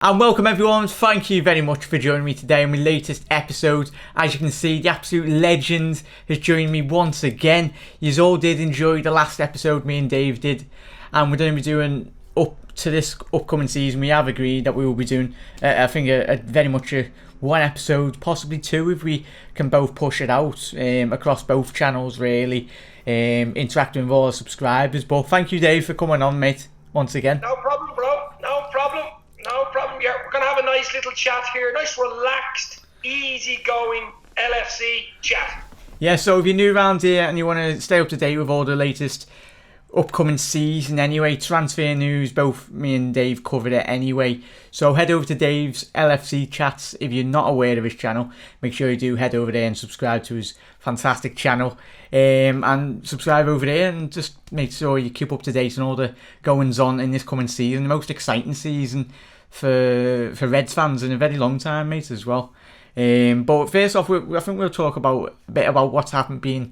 And welcome everyone, thank you very much for joining me today on my latest episode. As you can see, the absolute legend has joined me once again. You all did enjoy the last episode me and Dave did, and we're going to be doing up to this upcoming season. We have agreed that we will be doing, I think, very much a one episode, possibly two if we can both push it out across both channels really, interacting with all the subscribers. But thank you Dave for coming on, mate, once again. No problem, bro, no problem. Yeah, we're going to have a nice little chat here. Nice, relaxed, easy-going LFC chat. Yeah, so if you're new around here and you want to stay up to date with all the latest upcoming season anyway, transfer news, both me and Dave covered it anyway. So head over to Dave's LFC chats. If you're not aware of his channel, make sure you do head over there and subscribe to his fantastic channel. And subscribe over there and just make sure you keep up to date on all the goings on in this coming season. The most exciting season for Reds fans in a very long time, mate, as well. But first off, I think we'll talk a bit about what's happening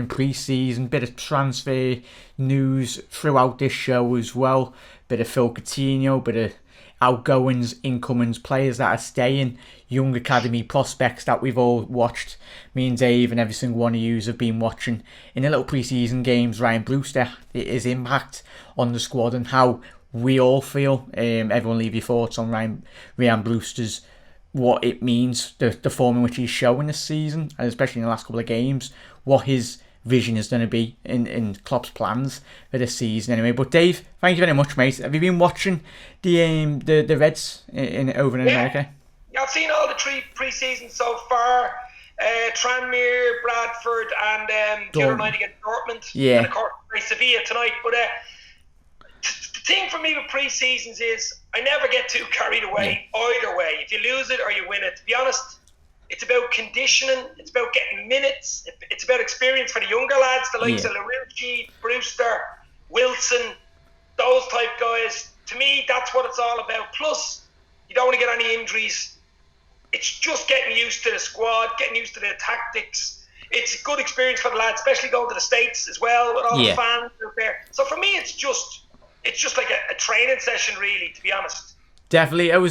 pre-season, bit of transfer news throughout this show as well, bit of Philippe Coutinho, bit of outgoings, incomings, players that are staying, young academy prospects that we've all watched. Me and Dave and every single one of you have been watching in the little pre-season games. Ryan Brewster, his impact on the squad and how we all feel. Everyone leave your thoughts on Ryan Brewster's, what it means, the form in which he's showing this season, and especially in the last couple of games, what his vision is going to be in Klopp's plans for this season anyway. But Dave, thank you very much, mate. Have you been watching the Reds over in America? Yeah, I've seen all the three pre-seasons so far. Tranmere, Bradford, and the other night against Dortmund. Yeah. And of course, Sevilla tonight. But the thing for me with pre-seasons is I never get too carried away either way. If you lose it or you win it, to be honest, it's about conditioning, it's about getting minutes, it's about experience for the younger lads, the likes of Larouci, Brewster, Wilson, those type guys. To me, that's what it's all about. Plus, you don't want to get any injuries. It's just getting used to the squad, getting used to the tactics. It's a good experience for the lads, especially going to the States as well with all the fans out there. So for me, it's just like a training session, really, to be honest. Definitely, it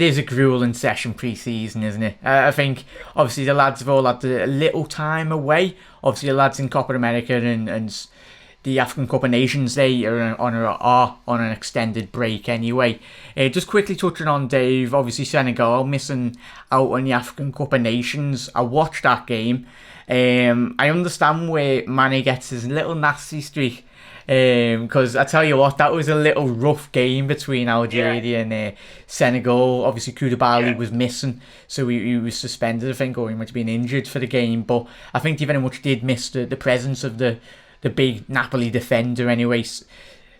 is a grueling session pre-season, isn't it? I think obviously the lads have all had a little time away. Obviously the lads in Copa America and the African Cup of Nations, they are on an extended break anyway. Just quickly touching on Dave, obviously Senegal missing out on the African Cup of Nations. I watched that game. I understand where Mane gets his little nasty streak. Because I tell you what, that was a little rough game between Algeria and Senegal. Obviously Koulibaly was missing, so he was suspended, I think, or he might have been injured for the game. But I think he very much did miss the presence of the big Napoli defender anyway.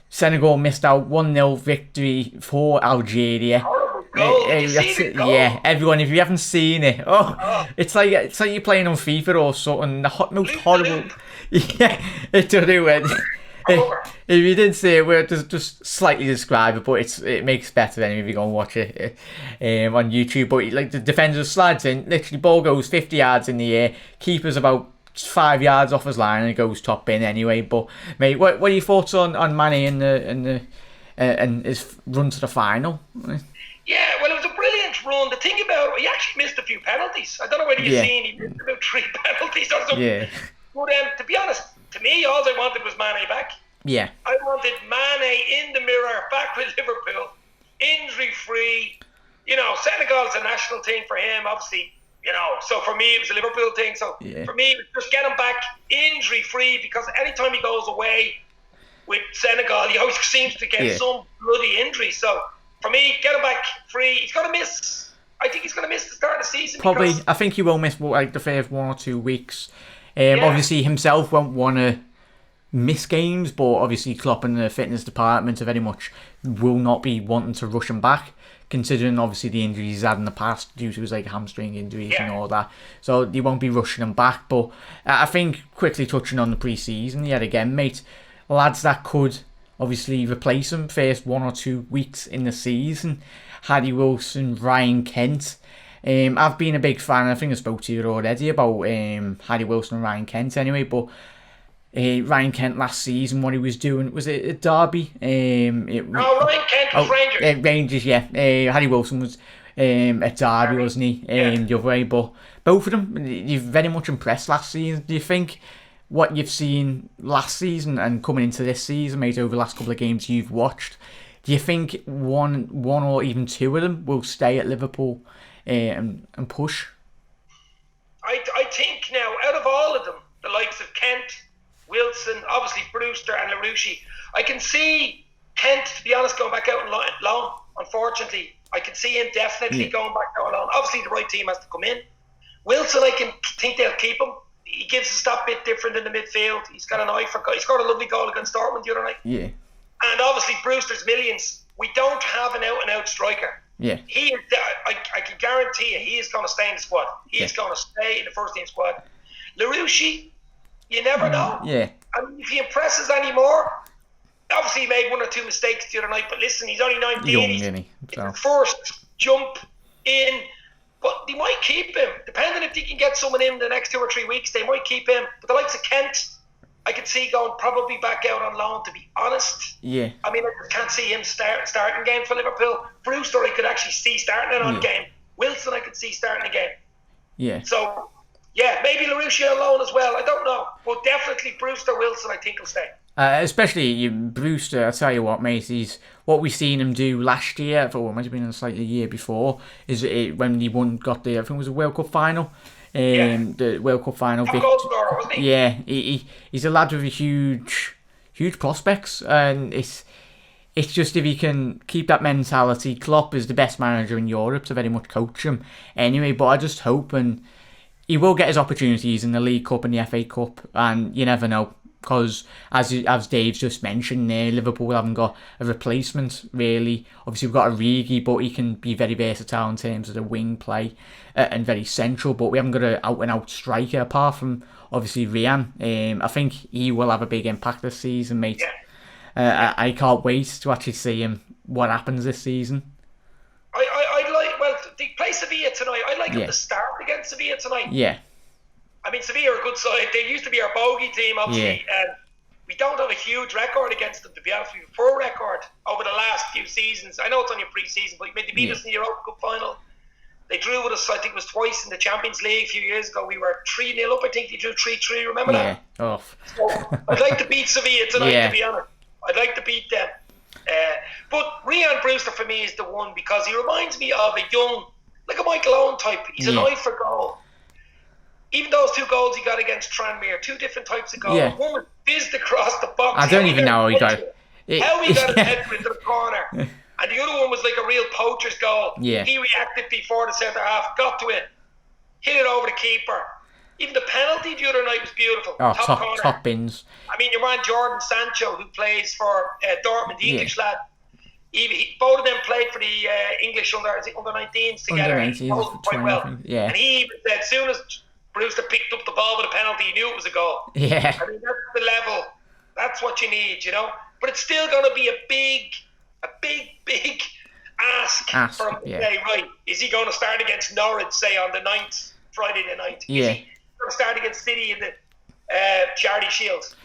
Senegal missed out 1-0 victory for Algeria. Yeah, everyone, if you haven't seen it, it's like you're playing on FIFA or something. The most horrible. Yeah, it's to do it. If you didn't see it, we'll just slightly describe it, but it makes better anyway if you go and watch it on YouTube. But like the defender slides in, literally ball goes 50 yards in the air, keeper's about 5 yards off his line and it goes top bin anyway. But mate, what are your thoughts on Mane and his run to the final? Yeah, well, it was a brilliant run. The thing about he actually missed a few penalties. I don't know whether you've seen he missed about 3 penalties or something. Yeah. But to be honest, to me, all I wanted was Mane back. Yeah. I wanted Mane in the mirror, back with Liverpool, injury-free. You know, Senegal is a national thing for him, obviously. You know, so for me, it was a Liverpool thing. So for me, it was just get him back injury-free, because anytime he goes away with Senegal, he always seems to get some bloody injury. So for me, get him back free. He's going to miss. I think he's going to miss the start of the season. Probably. I think he will miss like the first 1 or 2 weeks. Obviously, himself won't want to miss games, but obviously Klopp and the fitness department very much will not be wanting to rush him back, considering obviously the injuries he's had in the past due to his like hamstring injuries and all that. So they won't be rushing him back. But I think quickly touching on the pre-season yet again, mate, lads that could obviously replace him first 1 or 2 weeks in the season. Harry Wilson, Ryan Kent. I've been a big fan. I think I spoke to you already about Harry Wilson and Ryan Kent anyway, but Ryan Kent last season, what he was doing. Was it at Derby? Ryan Kent was Rangers. Rangers, yeah. Harry Wilson was at Derby, wasn't he? The other way. But both of them, you've very much impressed last season. Do you think what you've seen last season and coming into this season, mate, over the last couple of games you've watched, do you think one or even two of them will stay at Liverpool and push? I think now, out of all of them, the likes of Kent, Wilson, obviously Brewster and LaRouche, I can see Kent, to be honest, going back out on loan, unfortunately. I can see him definitely going back out on loan. Obviously, the right team has to come in. Wilson, I can think they'll keep him. He gives us that bit different in the midfield. He's got an eye for goal. He scored a lovely goal against Dortmund the other night. Yeah. And obviously, Brewster's millions. We don't have an out-and-out striker. Yeah. He is. I can guarantee you, he is going to stay in the squad. He is going to stay in the first team squad. LaRouche, you never know. Yeah. I mean, if he impresses anymore, obviously he made one or two mistakes the other night, but listen, he's only 19. Young, isn't he? So. It's the first jump in, but they might keep him. Depending if they can get someone in the next 2 or 3 weeks, they might keep him. But the likes of Kent, I could see going probably back out on loan, to be honest. Yeah. I mean, I can't see him starting games for Liverpool. Brewster, I could actually see starting an game. Wilson, I could see starting a game. Yeah. So, yeah, maybe LaRouche on loan as well. I don't know. But definitely Brewster, Wilson, I think will stay. Especially Brewster, I tell you what, mate, he's what we seen him do last year, or it might have been slightly year before, is when he got the, I think it was a World Cup final. The World Cup final victory. Wasn't he? Yeah, he's a lad with a huge prospects, and it's just if he can keep that mentality. Klopp is the best manager in Europe to very much coach him anyway. But I just hope, and he will get his opportunities in the League Cup and the FA Cup, and you never know. Because as Dave's just mentioned there, Liverpool haven't got a replacement really. Obviously we've got Origi, but he can be very versatile in terms of the wing play and very central. But we haven't got an out and out striker apart from obviously Rian. I think he will have a big impact this season, mate. I can't wait to actually see him. What happens this season? I'd like. Well, they play Sevilla tonight. I'd like him to start against Sevilla tonight. Yeah. I mean, Sevilla are a good side. They used to be our bogey team, obviously. And we don't have a huge record against them, to be honest with you. Poor record over the last few seasons. I know it's only a pre-season, but they beat us in the Europa Cup final. They drew with us, I think it was twice in the Champions League a few years ago. We were 3-0 up. I think they drew 3-3. Remember that? Yeah. So I'd like to beat Sevilla tonight, to be honest. I'd like to beat them. But Rian Brewster, for me, is the one because he reminds me of a young, like a Michael Owen type. He's an eye for goal. Even those 2 goals he got against Tranmere, 2 different types of goals. Yeah. One was fizzed across the box. I don't even know how he got it. How he got his head into the corner. And the other one was like a real poacher's goal. Yeah. He reacted before the centre half, got to it, hit it over the keeper. Even the penalty the other night was beautiful. Oh, top bins. I mean, your man Jordan Sancho, who plays for Dortmund, the English lad. Both of them played for the English under 19s together. Under 19s, quite well. Yeah. And he even said, as soon as Brewster picked up the ball with a penalty, he knew it was a goal. Yeah. I mean, that's the level. That's what you need, you know. But it's still going to be a big ask for him to say, right, is he going to start against Norwich, say, on the 9th, Friday the 9th? Yeah. Is he going to start against City in the Charity Shield?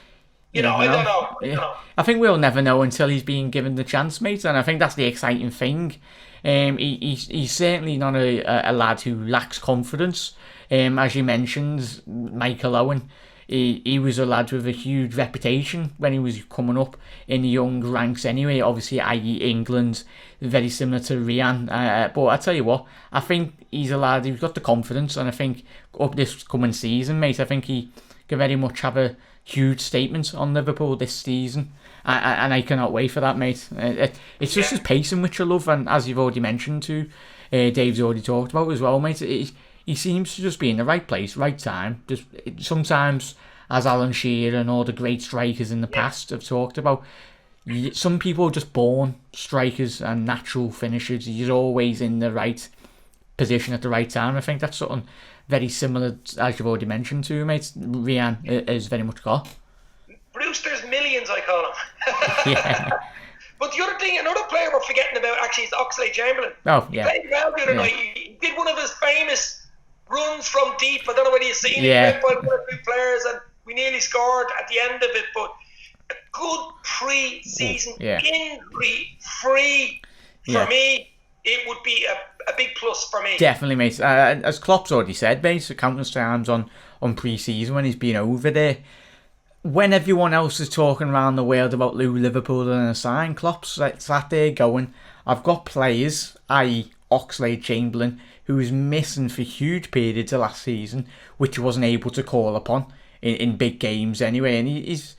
I don't know. I think we'll never know until he's being given the chance, mate, and I think that's the exciting thing. He's certainly not a lad who lacks confidence. As you mentioned, Michael Owen, he was a lad with a huge reputation when he was coming up in the young ranks anyway, obviously, i.e. England, very similar to Rian. But I tell you what, I think he's a lad who's got the confidence, and I think up this coming season, mate, I think he can very much have a huge statement on Liverpool this season. And I cannot wait for that, mate. It's just his pacing, which I love, and as you've already mentioned too, Dave's already talked about as well, mate. He seems to just be in the right place, right time. Just sometimes, as Alan Shearer and all the great strikers in the past have talked about, some people are just born strikers and natural finishers. You're always in the right position at the right time. I think that's something very similar, as you've already mentioned too, mate. Rian has very much got. Brewster's millions, I call him. Yeah. But the other thing, another player we're forgetting about actually is Oxlade-Chamberlain. Oh, yeah. He played well the other night. He did one of his famous runs from deep. I don't know whether you've seen it. Yeah. He went by 1 or 2 players, and We nearly scored at the end of it, but a good pre-season, injury-free for me, it would be a big plus for me. Definitely, mate. As Klopp's already said, mate, countless times on pre-season when he's been over there. When everyone else is talking around the world about Liverpool and a sign, Klopp's sat there going, I've got players, i.e. Oxlade-Chamberlain, who was missing for huge periods of last season, which he wasn't able to call upon in big games anyway. And he's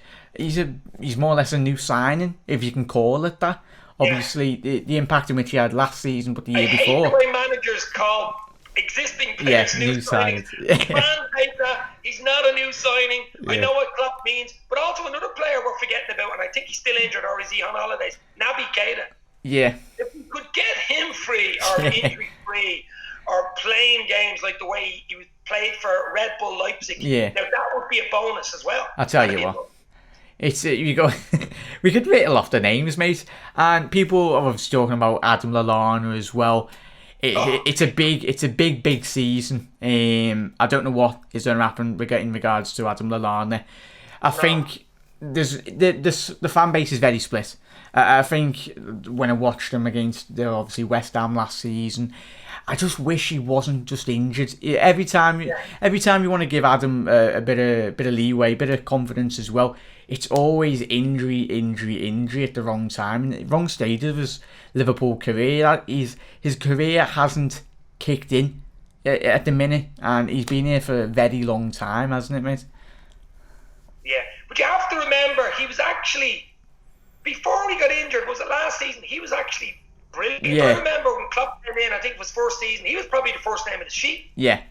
more or less a new signing, if you can call it that. Obviously, the impact in which he had last season, but the year before. I hate the way managers call existing players new signings. Fans hate that. He's not a new signing. I know what Klopp means, but also another player we're forgetting about, and I think he's still injured or is he on holidays? Naby Keita. Yeah. If we could get him free or injury free or playing games like the way he was played for Red Bull Leipzig, now that would be a bonus as well. I'll tell you what. It's you go. We could rattle off the names, mate, and people are obviously talking about Adam Lallana as well. It's a big season. I don't know what is going to happen in regards to Adam Lallana. I think the fan base is very split. I think when I watched him against obviously West Ham last season, I just wish he wasn't just injured. Every time you want to give Adam a bit of leeway, a bit of confidence as well, it's always injury at the wrong time, wrong stage of his Liverpool career. His career hasn't kicked in at the minute, and he's been here for a very long time, hasn't it, mate? Yeah, but you have to remember, he was actually, before he got injured, was it last season? He was actually brilliant. Yeah. I remember when Klopp came in, I think it was first season, he was probably the first name of the sheet. Yeah.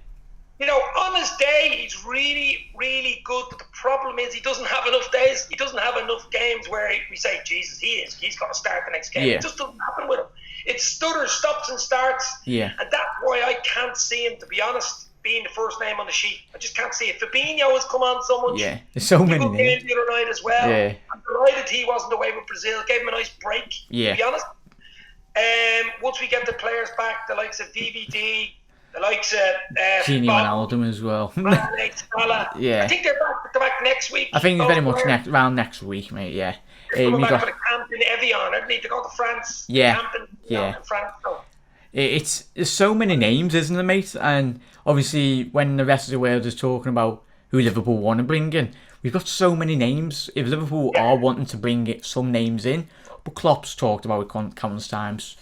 You know, on his day, he's really, really good, but the problem is he doesn't have enough days. He doesn't have enough games where we say, Jesus, he's got to start the next game. Yeah. It just doesn't happen with him. It stutters, stops and starts. Yeah. And that's why I can't see him, to be honest, being the first name on the sheet. I just can't see it. Fabinho has come on so much. Yeah, there's so many names. The other night as well. Yeah. I'm delighted he wasn't away with Brazil. Gave him a nice break, to be honest. Once we get the players back, the likes of VVD, the likes of Gini Wijnaldum as well. I think they're back next week. I think it's very much next week, mate. Yeah. They're coming back for the camp in Evian. I need to go to France. Yeah. In France. So. There's so many names, isn't there, mate? And obviously, when the rest of the world is talking about who Liverpool want to bring in, we've got so many names. If Liverpool are wanting to bring some names in, but Klopp's talked about it countless times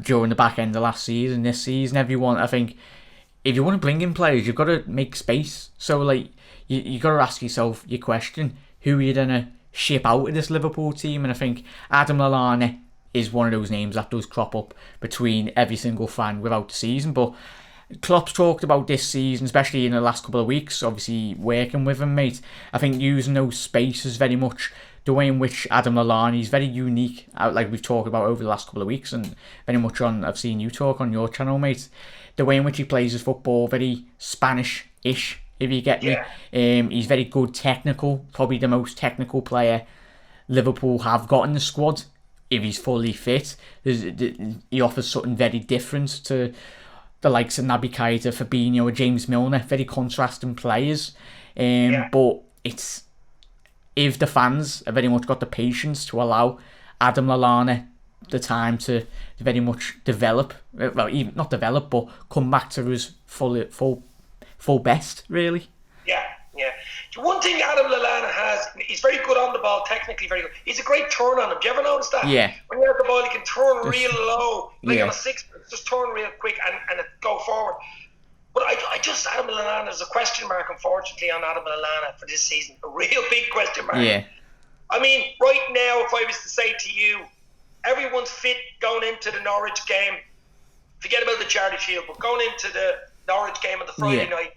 during the back end of last season, this season, everyone. I think if you want to bring in players, you've got to make space. So, like, you got to ask yourself your question: who are you gonna ship out of this Liverpool team? And I think Adam Lallana is one of those names that does crop up between every single fan without the season. But Klopp's talked about this season, especially in the last couple of weeks, obviously working with him, mate. I think using those spaces very much the way in which Adam Lallana is very unique, like we've talked about over the last couple of weeks, and very much I've seen you talk on your channel, mate. The way in which he plays his football, very Spanish-ish, if you get me. He's very good technical, probably the most technical player Liverpool have got in the squad. If he's fully fit, he offers something very different to the likes of Naby Keita, Fabinho, or James Milner. Very contrasting players. But it's if the fans have very much got the patience to allow Adam Lallana the time to very much develop, well, even not develop, but come back to his full best, really. Yeah. One thing Adam Lallana has, he's very good on the ball, technically very good. He's a great turn on him. Do you ever notice that? Yeah. When you have the ball, he can turn real low, like on a six, just turn real quick and go forward. But I just, Adam Lallana, there's a question mark, unfortunately, on Adam Lallana for this season. A real big question mark. Yeah. I mean, right now, if I was to say to you, everyone's fit going into the Norwich game. Forget about the Charity Shield, but going into the Norwich game on the Friday night,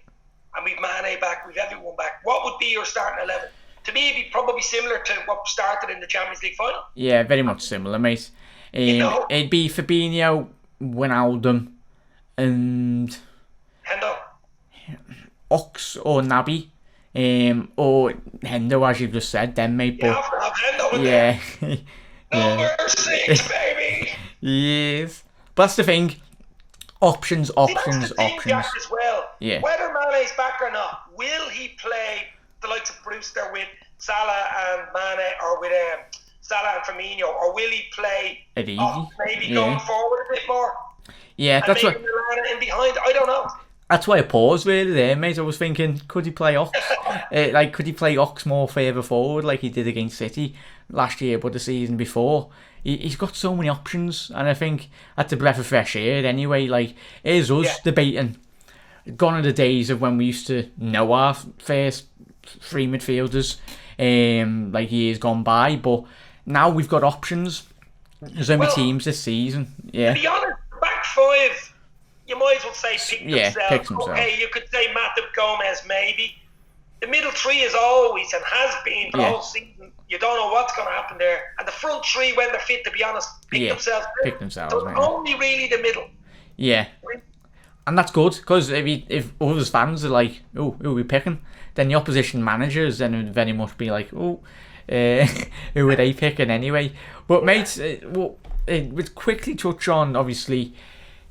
and we've Mane back, we've everyone back. What would be your starting 11? To me, it'd be probably similar to what started in the Champions League final. Yeah, very much similar, mate. It'd be Fabinho, Wijnaldum, and Hendo. Ox or Naby, or Hendo, as you've just said, then, mate. But, you have to have Hendo in there. Number 6, baby. Yes. But that's the thing. Options. Jack, as well. Yeah. Whether Mane's back or not, will he play the likes of Brewster with Salah and Mane, or with Salah and Firmino, or will he play maybe going forward a bit more? Yeah, and that's maybe what. Milana in behind. I don't know. That's why I paused really there, mate. I was thinking, could he play Ox? Could he play Ox more further forward like he did against City last year, but the season before? He's got so many options, and I think that's a breath of fresh air anyway. Like, here's us debating. Gone are the days of when we used to know our first three midfielders, like years gone by, but now we've got options. There's so many teams this season. Yeah. To be honest, back five, you might as well say pick themselves. Okay, you could say Matip, Gomez, maybe. The middle three is always and has been for the whole season. You don't know what's going to happen there. And the front three, when they're fit, to be honest, pick themselves. So only really the middle. Yeah. And that's good, because if others fans are like, oh, who are we picking? Then the opposition managers then would very much be like, oh, who are they picking anyway? But mate, we'll quickly touch on, obviously,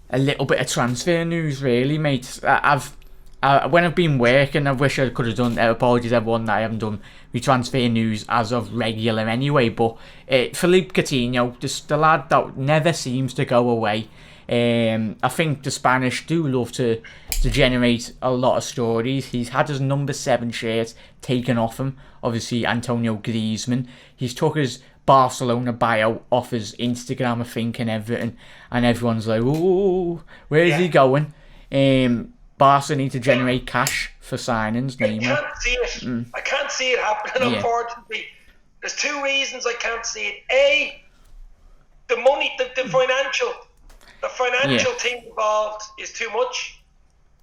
a little bit of transfer news, really, mate. When I've been working, I wish I could have done, apologies everyone that I haven't done my transfer news as of regular anyway, but Philippe Coutinho, just the lad that never seems to go away. I think the Spanish do love to generate a lot of stories. He's had his number 7 shirt taken off him, obviously Antonio Griezmann. He's took his Barcelona buyout off his Instagram, I think, and everything, and everyone's like, ooh, where's he going? Barca need to generate cash for signings. I can't see it. I can't see it happening, unfortunately. There's 2 reasons I can't see it. A, the money, the financial thing involved is too much,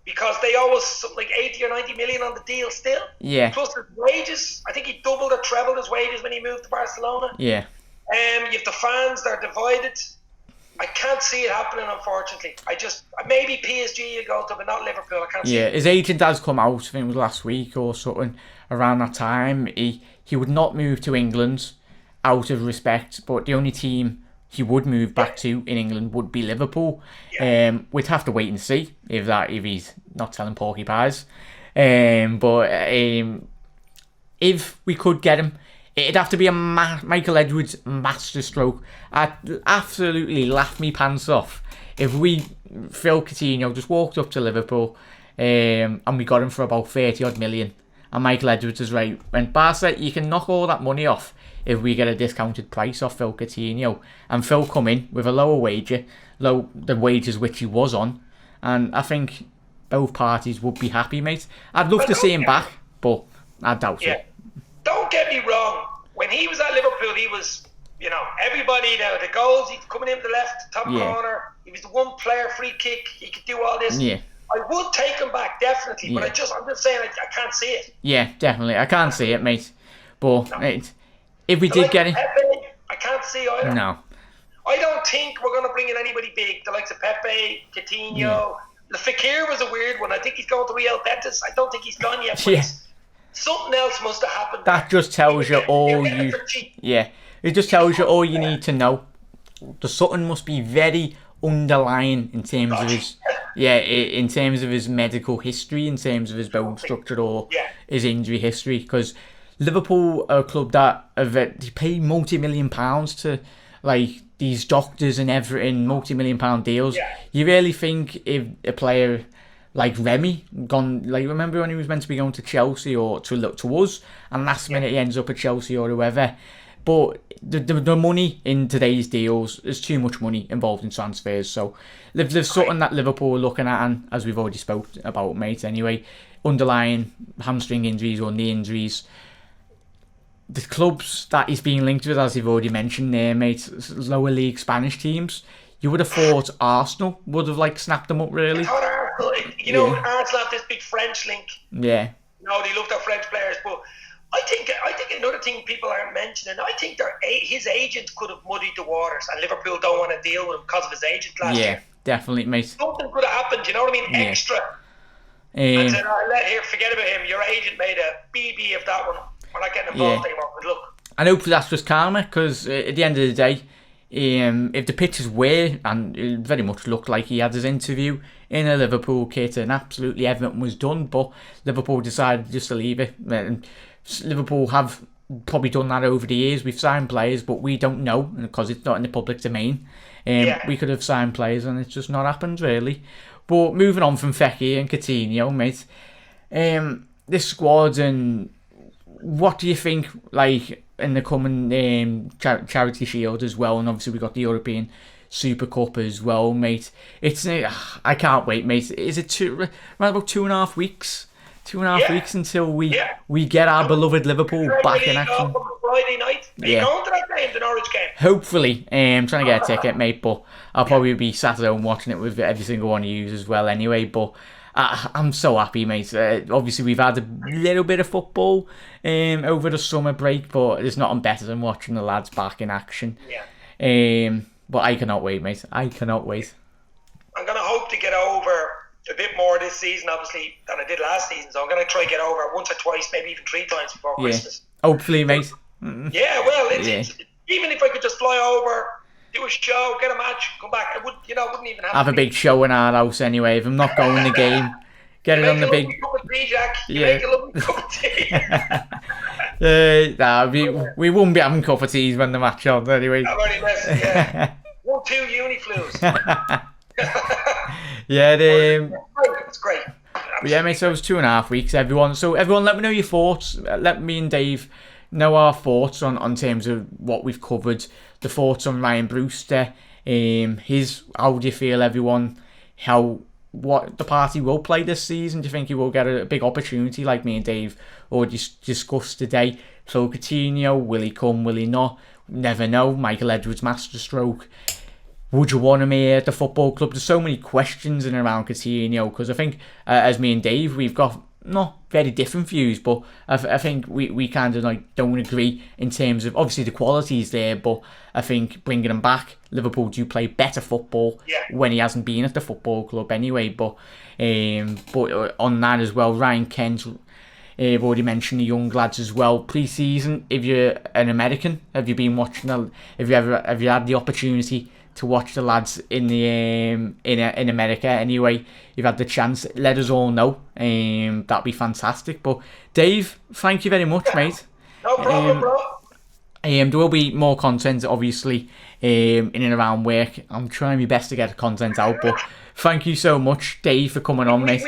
because they owe us something like 80 or 90 million on the deal still. Yeah. Plus his wages. I think he doubled or trebled his wages when he moved to Barcelona. Yeah. You have the fans, they're divided. I can't see it happening, unfortunately. Maybe PSG you go to, but not Liverpool. I can't see it. His agent has come out, I think it was last week or something, around that time. He would not move to England out of respect, but the only team he would move back to in England would be Liverpool. We'd have to wait and see if he's not selling porky pies. But if we could get him, it'd have to be a Michael Edwards masterstroke. I'd absolutely laugh me pants off if Phil Coutinho just walked up to Liverpool and we got him for about 30 odd million. And Michael Edwards is right. When Barca, you can knock all that money off if we get a discounted price off Phil Coutinho. And Phil come in with a lower wager, the wages which he was on. And I think both parties would be happy, mate. I'd love to see him back, but I doubt it. Don't get me wrong. When he was at Liverpool, he was, everybody, the goals, he's coming in the left, top corner. He was the one player, free kick. He could do all this. Yeah. I would take him back, definitely. But I'm just saying, I can't see it. Yeah, definitely. I can't see it, mate. But mate, if we did get it... Pepe, I can't see either. No. I don't think we're going to bring in anybody big. The likes of Pepe, Coutinho. The Fekir was a weird one. I think he's going to Real Betis. I don't think he's gone yet. But something else must have happened. That just tells you all you... Yeah. It just tells you all you need to know. The something must be very underlying in terms of his... in terms of his medical history, in terms of his bone structure or his injury history. Because Liverpool are a club that they pay multi-million pounds to these doctors and everything, multi-million pound deals. You really think if a player like Remy remember when he was meant to be going to Chelsea or to us, and last minute he ends up at Chelsea or whoever. But the money in today's deals, there's too much money involved in transfers. So there's something that Liverpool are looking at, and as we've already spoke about, mate, anyway, underlying hamstring injuries or knee injuries. The clubs that he's being linked with, as you've already mentioned there, mate, lower league Spanish teams, you would have thought Arsenal would have snapped them up, really. I thought Arsenal, Arsenal have this big French link. Yeah. They love their French players, but I think another thing people aren't mentioning, I think his agent could have muddied the waters, and Liverpool don't want to deal with him because of his agent last year. Yeah, definitely, mate. Something could have happened, you know what I mean? Extra. And said, forget about him. Your agent made a BB of that one. We're not getting involved anymore. Good luck. And hopefully that's just karma, because at the end of the day, if the pictures were, and it very much looked like he had his interview in a Liverpool kit and absolutely everything was done, but Liverpool decided just to leave it. And Liverpool have probably done that over the years. We've signed players, but we don't know because it's not in the public domain. We could have signed players and it's just not happened really. But moving on from Fekir and Coutinho, mate, this squad, and what do you think, like, in the coming Charity Shield as well, and obviously we got the European Super Cup as well, mate. It's I can't wait, mate. Is it around about 2.5 weeks? 2.5 weeks until we get our beloved Liverpool back in action. Friday night. Are you going to that game, the Norwich game? Hopefully. I'm trying to get a ticket, mate, but I'll probably be sat at home watching it with every single one of you as well anyway, but I'm so happy, mate. Obviously, we've had a little bit of football over the summer break, but there's nothing better than watching the lads back in action. But I cannot wait, mate. I cannot wait. I'm going to hope to get over a bit more this season, obviously, than I did last season. So I'm going to try to get over once or twice, maybe even 3 times before Christmas. Hopefully, mate. Yeah, well, it's, even if I could just fly over, do a show, get a match, come back, I wouldn't even have a big show in our house anyway. If I'm not going the game, get it on the big. Cup of tea, Jack. Make a lovely cup of tea. We won't be having cup of teas when the match on anyway. I'm already messing, 1-2 Uniflus. It's great. But yeah, mate, so it was 2.5 weeks, everyone. So everyone, let me know your thoughts. Let me and Dave know our thoughts on terms of what we've covered. The thoughts on Ryan Brewster. How do you feel, everyone? What the party will play this season? Do you think he will get a big opportunity like me and Dave already discussed today? So Coutinho, will he come? Will he not? Never know. Michael Edwards masterstroke. Would you want him here at the football club? There's so many questions in and around Coutinho, because I think as me and Dave, we've got not very different views, but I think we kind of like don't agree in terms of, obviously the quality is there, but I think bringing him back, Liverpool do play better football when he hasn't been at the football club anyway. But on that as well, Ryan Kent, I've already mentioned the young lads as well. Pre-season, if you're an American, have you been watching? Have you had the opportunity to watch the lads in the in America anyway? You've had the chance, let us all know. That'd be fantastic. But Dave, thank you very much, mate. No problem, bro. There will be more content, obviously, in and around work. I'm trying my best to get the content out, but thank you so much, Dave, for coming on, mate.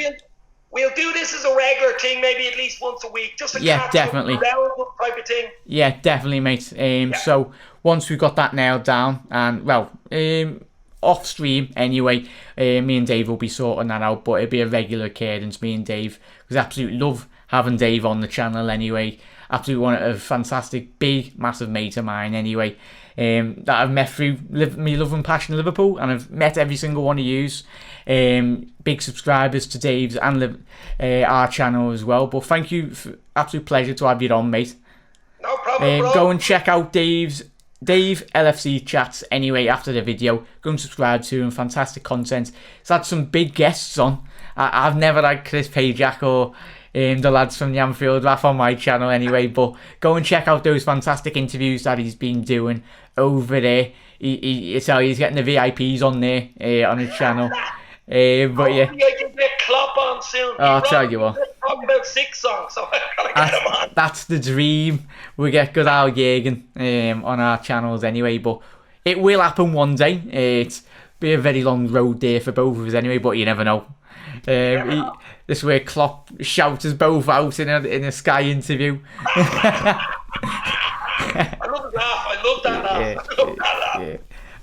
We'll do this as a regular thing, maybe at least once a week, just a definitely type of thing. Yeah, definitely, mate. So once we've got that nailed down, and off stream anyway, me and Dave will be sorting that out, but it'll be a regular cadence, me and Dave, because I absolutely love having Dave on the channel anyway. Absolutely one of a fantastic, big, massive mate of mine anyway, that I've met through me love and passion of Liverpool, and I've met every single one of yous. Big subscribers to Dave's and our channel as well. But thank you, absolute pleasure to have you on, mate. No problem, bro. Go and check out Dave LFC chats anyway after the video. Go and subscribe to him. Fantastic content. He's had some big guests on. I've never had Chris Pajak or the lads from the Anfield Raf on my channel anyway, but go and check out those fantastic interviews that he's been doing over there. He's getting the VIPs on there on his channel. But yeah, I can get Klopp on soon. I'll tell you what, talking about 6 songs, so I gotta get him on. That's the dream. We get good Al Jürgen on our channels anyway, but it will happen one day. It's be a very long road there for both of us anyway, but you never know. This is where Klopp shouts us both out in a Sky interview. I love that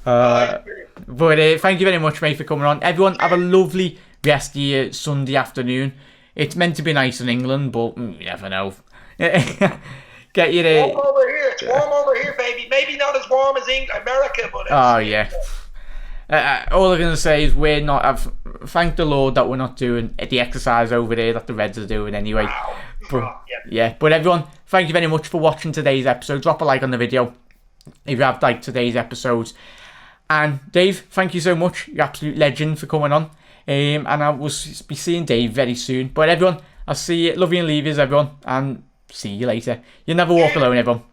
laugh. But thank you very much, mate, for coming on. Everyone, have a lovely rest of your Sunday afternoon. It's meant to be nice in England, but you never know. Get you there. Warm over here. It's warm over here, baby. Maybe not as warm as America, but oh yeah. All I'm gonna say is thank the Lord that we're not doing the exercise over there that the Reds are doing anyway. Wow. But everyone, thank you very much for watching today's episode. Drop a like on the video if you have liked today's episodes. And Dave, thank you so much. You're absolute legend for coming on. And I will be seeing Dave very soon. But everyone, I'll see you. Love you and leave you, everyone. And see you later. You never walk alone, everyone.